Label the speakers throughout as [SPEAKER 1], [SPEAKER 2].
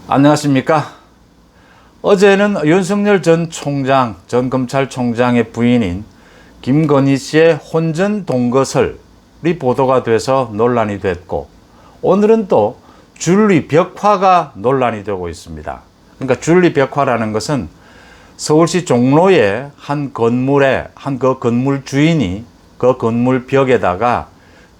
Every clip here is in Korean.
[SPEAKER 1] 안녕하십니까. 어제는 윤석열 전 총장, 전 검찰총장의 부인인 김건희 씨의 혼전 동거설이 보도가 돼서 논란이 됐고, 오늘은 또 줄리 벽화가 논란이 되고 있습니다. 그러니까 줄리 벽화라는 것은 서울시 종로의 한 건물에 그 건물 주인이 그 건물 벽에다가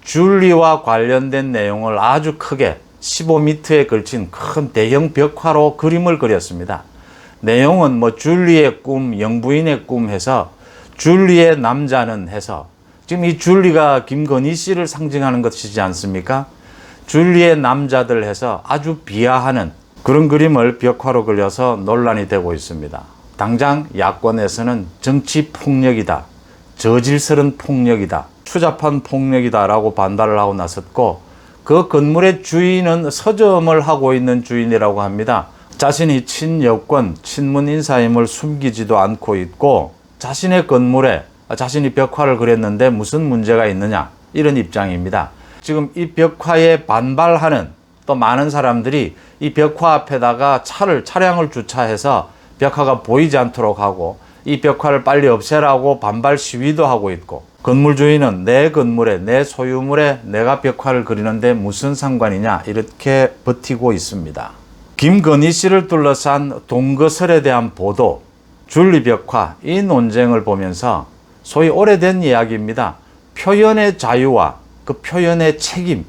[SPEAKER 1] 줄리와 관련된 내용을 아주 크게 15m에 걸친 큰 대형 벽화로 그림을 그렸습니다. 내용은 줄리의 꿈, 영부인의 꿈 해서 줄리의 남자는 해서 지금 이 줄리가 김건희 씨를 상징하는 것이지 않습니까? 줄리의 남자들 해서 아주 비하하는 그런 그림을 벽화로 그려서 논란이 되고 있습니다. 당장 야권에서는 정치 폭력이다, 저질스런 폭력이다, 추잡한 폭력이다 라고 반발을 하고 나섰고, 그 건물의 주인은 서점을 하고 있는 주인이라고 합니다. 자신이 친여권, 친문 인사임을 숨기지도 않고 있고, 자신의 건물에 자신이 벽화를 그렸는데 무슨 문제가 있느냐, 이런 입장입니다. 지금 이 벽화에 반발하는 또 많은 사람들이 이 벽화 앞에다가 차량을 주차해서 벽화가 보이지 않도록 하고, 이 벽화를 빨리 없애라고 반발 시위도 하고 있고, 건물 주인은 내 건물에, 내 소유물에 내가 벽화를 그리는데 무슨 상관이냐, 이렇게 버티고 있습니다. 김건희 씨를 둘러싼 동거설에 대한 보도, 줄리 벽화, 이 논쟁을 보면서 소위 오래된 이야기입니다. 표현의 자유와 그 표현의 책임,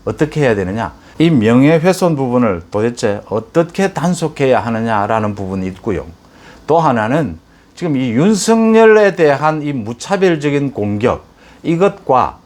[SPEAKER 1] 어떻게 해야 되느냐, 이 명예훼손 부분을 도대체 어떻게 단속해야 하느냐라는 부분이 있고요. 또 하나는 지금 이 윤석열에 대한 이 무차별적인 공격, 이것과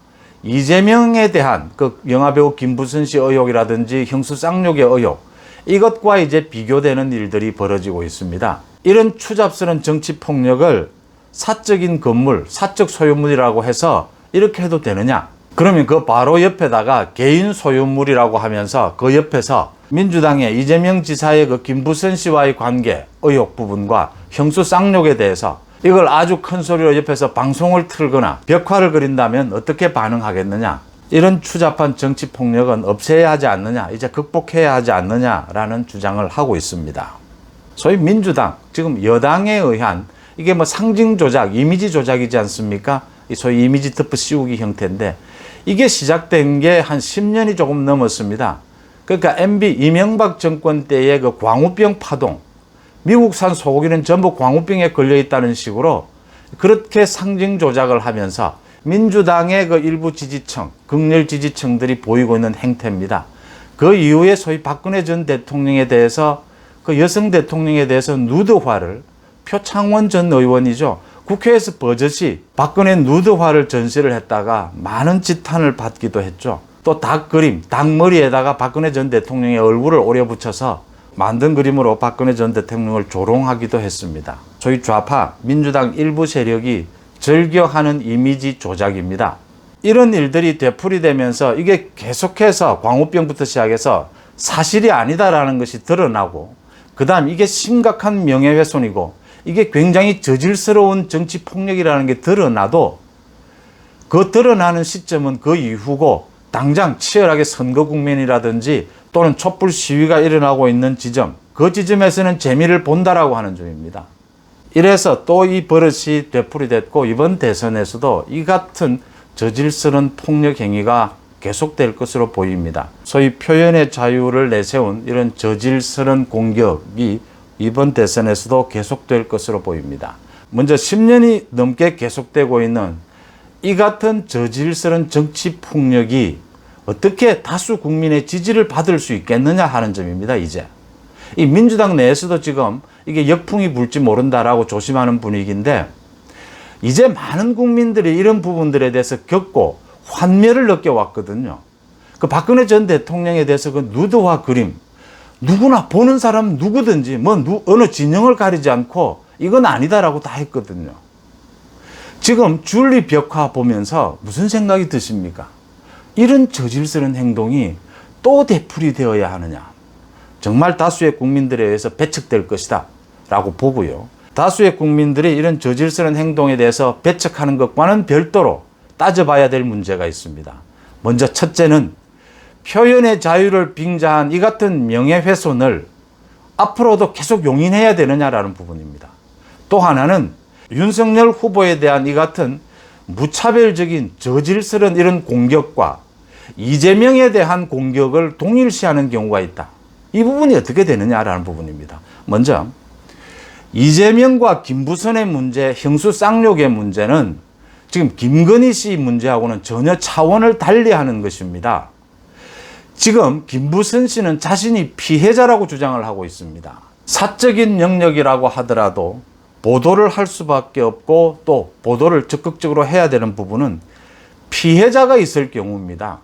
[SPEAKER 1] 이재명에 대한 그 영화배우 김부선 씨 의혹이라든지 형수 쌍욕의 의혹, 이것과 이제 비교되는 일들이 벌어지고 있습니다. 이런 추잡스러운 정치 폭력을 사적인 건물, 사적 소유물이라고 해서 이렇게 해도 되느냐? 그러면 그 바로 옆에다가 개인 소유물이라고 하면서 그 옆에서 민주당의 이재명 지사의 그 김부선 씨와의 관계 의혹 부분과 형수 쌍욕에 대해서 이걸 아주 큰 소리로 옆에서 방송을 틀거나 벽화를 그린다면 어떻게 반응하겠느냐? 이런 추잡한 정치 폭력은 없애야 하지 않느냐, 이제 극복해야 하지 않느냐라는 주장을 하고 있습니다. 소위 민주당, 지금 여당에 의한 이게 상징 조작, 이미지 조작이지 않습니까? 소위 이미지 덮어 씌우기 형태인데, 이게 시작된 게 한 10년이 조금 넘었습니다. 그러니까 MB 이명박 정권 때의 그 광우병 파동, 미국산 소고기는 전부 광우병에 걸려 있다는 식으로 그렇게 상징 조작을 하면서 민주당의 그 일부 지지층, 극렬 지지층들이 보이고 있는 행태입니다. 그 이후에 소위 박근혜 전 대통령에 대해서, 그 여성 대통령에 대해서 누드화를, 표창원 전 의원이죠, 국회에서 버젓이 박근혜 누드화를 전시를 했다가 많은 지탄을 받기도 했죠. 또 닭 그림, 닭머리에다가 박근혜 전 대통령의 얼굴을 오려 붙여서 만든 그림으로 박근혜 전 대통령을 조롱하기도 했습니다. 소위 좌파, 민주당 일부 세력이 즐겨하는 이미지 조작입니다. 이런 일들이 되풀이되면서 이게 계속해서 광우병부터 시작해서 사실이 아니다라는 것이 드러나고, 그 다음 이게 심각한 명예훼손이고 이게 굉장히 저질스러운 정치 폭력이라는 게 드러나도, 그 드러나는 시점은 그 이후고 당장 치열하게 선거 국면이라든지 또는 촛불 시위가 일어나고 있는 지점, 그 지점에서는 재미를 본다라고 하는 중입니다. 이래서 또 이 버릇이 되풀이됐고, 이번 대선에서도 이 같은 저질스러운 폭력 행위가 계속될 것으로 보입니다. 소위 표현의 자유를 내세운 이런 저질스러운 공격이 이번 대선에서도 계속될 것으로 보입니다. 먼저 10년이 넘게 계속되고 있는 이 같은 저질스러운 정치 폭력이 어떻게 다수 국민의 지지를 받을 수 있겠느냐 하는 점입니다. 이제 이 민주당 내에서도 지금 이게 역풍이 불지 모른다라고 조심하는 분위기인데, 이제 많은 국민들이 이런 부분들에 대해서 겪고 환멸을 느껴왔거든요. 그 박근혜 전 대통령에 대해서 그 누드화 그림, 누구나 보는 사람 누구든지 어느 진영을 가리지 않고 이건 아니다라고 다 했거든요. 지금 줄리 벽화 보면서 무슨 생각이 드십니까? 이런 저질스러운 행동이 또 되풀이되어야 하느냐? 정말 다수의 국민들에 의해서 배척될 것이다 라고 보고요. 다수의 국민들이 이런 저질스러운 행동에 대해서 배척하는 것과는 별도로 따져봐야 될 문제가 있습니다. 먼저 첫째는 표현의 자유를 빙자한 이 같은 명예훼손을 앞으로도 계속 용인해야 되느냐라는 부분입니다. 또 하나는 윤석열 후보에 대한 이 같은 무차별적인 저질스러운 이런 공격과 이재명에 대한 공격을 동일시하는 경우가 있다. 이 부분이 어떻게 되느냐라는 부분입니다. 먼저 이재명과 김부선의 문제, 형수 쌍욕의 문제는 지금 김건희 씨 문제하고는 전혀 차원을 달리하는 것입니다. 지금 김부선 씨는 자신이 피해자라고 주장을 하고 있습니다. 사적인 영역이라고 하더라도 보도를 할 수밖에 없고 또 보도를 적극적으로 해야 되는 부분은 피해자가 있을 경우입니다.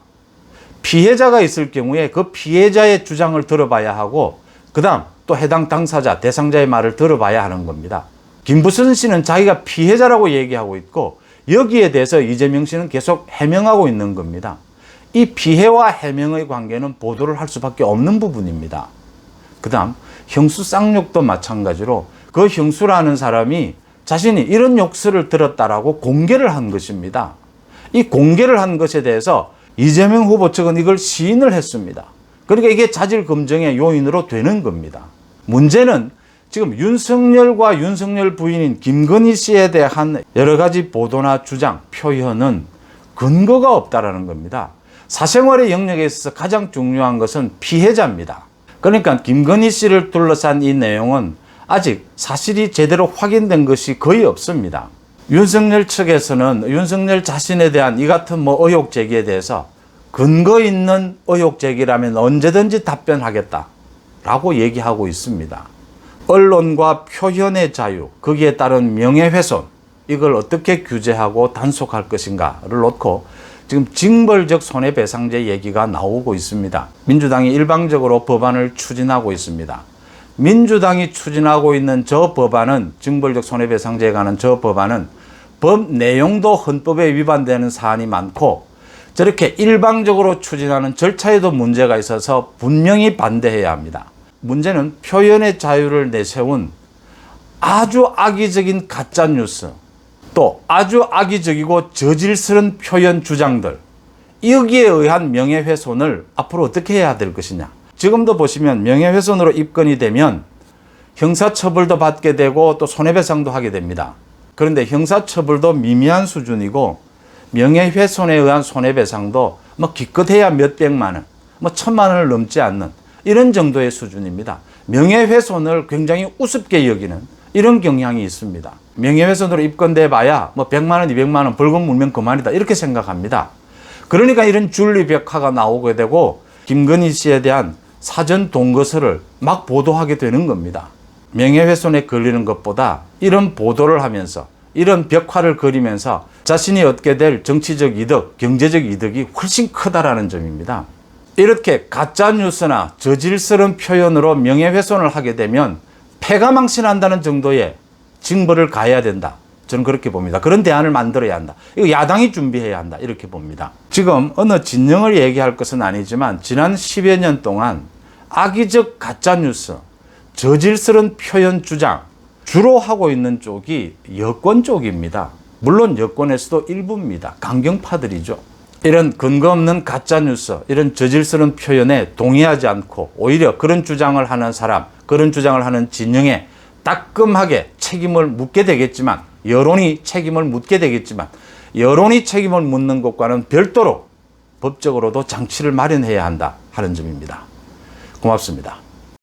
[SPEAKER 1] 피해자가 있을 경우에 그 피해자의 주장을 들어봐야 하고 그 다음 또 해당 당사자, 대상자의 말을 들어봐야 하는 겁니다. 김부선 씨는 자기가 피해자라고 얘기하고 있고 여기에 대해서 이재명 씨는 계속 해명하고 있는 겁니다. 이 피해와 해명의 관계는 보도를 할 수밖에 없는 부분입니다. 그 다음 형수 쌍욕도 마찬가지로 그 형수라는 사람이 자신이 이런 욕설을 들었다라고 공개를 한 것입니다. 이 공개를 한 것에 대해서 이재명 후보 측은 이걸 시인을 했습니다. 그러니까 이게 자질 검증의 요인으로 되는 겁니다. 문제는 지금 윤석열과 윤석열 부인인 김건희 씨에 대한 여러 가지 보도나 주장, 표현은 근거가 없다라는 겁니다. 사생활의 영역에 있어서 가장 중요한 것은 피해자입니다. 그러니까 김건희 씨를 둘러싼 이 내용은 아직 사실이 제대로 확인된 것이 거의 없습니다. 윤석열 측에서는 윤석열 자신에 대한 이 같은 의혹 제기에 대해서 근거 있는 의혹 제기라면 언제든지 답변하겠다라고 얘기하고 있습니다. 언론과 표현의 자유, 거기에 따른 명예훼손, 이걸 어떻게 규제하고 단속할 것인가를 놓고 지금 징벌적 손해배상제 얘기가 나오고 있습니다. 민주당이 일방적으로 법안을 추진하고 있습니다. 민주당이 추진하고 있는 저 법안은, 징벌적 손해배상제에 관한 저 법안은 법 내용도 헌법에 위반되는 사안이 많고 저렇게 일방적으로 추진하는 절차에도 문제가 있어서 분명히 반대해야 합니다. 문제는 표현의 자유를 내세운 아주 악의적인 가짜뉴스, 또 아주 악의적이고 저질스러운 표현 주장들, 여기에 의한 명예훼손을 앞으로 어떻게 해야 될 것이냐. 지금도 보시면 명예훼손으로 입건이 되면 형사처벌도 받게 되고 또 손해배상도 하게 됩니다. 그런데 형사처벌도 미미한 수준이고 명예훼손에 의한 손해배상도 기껏해야 몇백만 원, 1,000만 원을 넘지 않는 이런 정도의 수준입니다. 명예훼손을 굉장히 우습게 여기는 이런 경향이 있습니다. 명예훼손으로 입건돼 봐야 100만 원, 200만 원 벌금 물면 그만이다 이렇게 생각합니다. 그러니까 이런 줄리벽화가 나오게 되고 김건희 씨에 대한 사전 동거서를 막 보도하게 되는 겁니다. 명예훼손에 걸리는 것보다 이런 보도를 하면서 이런 벽화를 그리면서 자신이 얻게 될 정치적 이득, 경제적 이득이 훨씬 크다라는 점입니다. 이렇게 가짜뉴스나 저질스러운 표현으로 명예훼손을 하게 되면 패가망신한다는 정도의 징벌을 가해야 된다. 저는 그렇게 봅니다. 그런 대안을 만들어야 한다. 이거 야당이 준비해야 한다. 이렇게 봅니다. 지금 어느 진영을 얘기할 것은 아니지만 지난 10여 년 동안 악의적 가짜뉴스, 저질스러운 표현 주장 주로 하고 있는 쪽이 여권 쪽입니다. 물론 여권에서도 일부입니다. 강경파들이죠. 이런 근거 없는 가짜뉴스, 이런 저질스러운 표현에 동의하지 않고 오히려 그런 주장을 하는 사람, 그런 주장을 하는 진영에 따끔하게 책임을 묻게 되겠지만, 여론이 책임을 묻게 되겠지만, 여론이 책임을 묻는 것과는 별도로 법적으로도 장치를 마련해야 한다 하는 점입니다. 고맙습니다.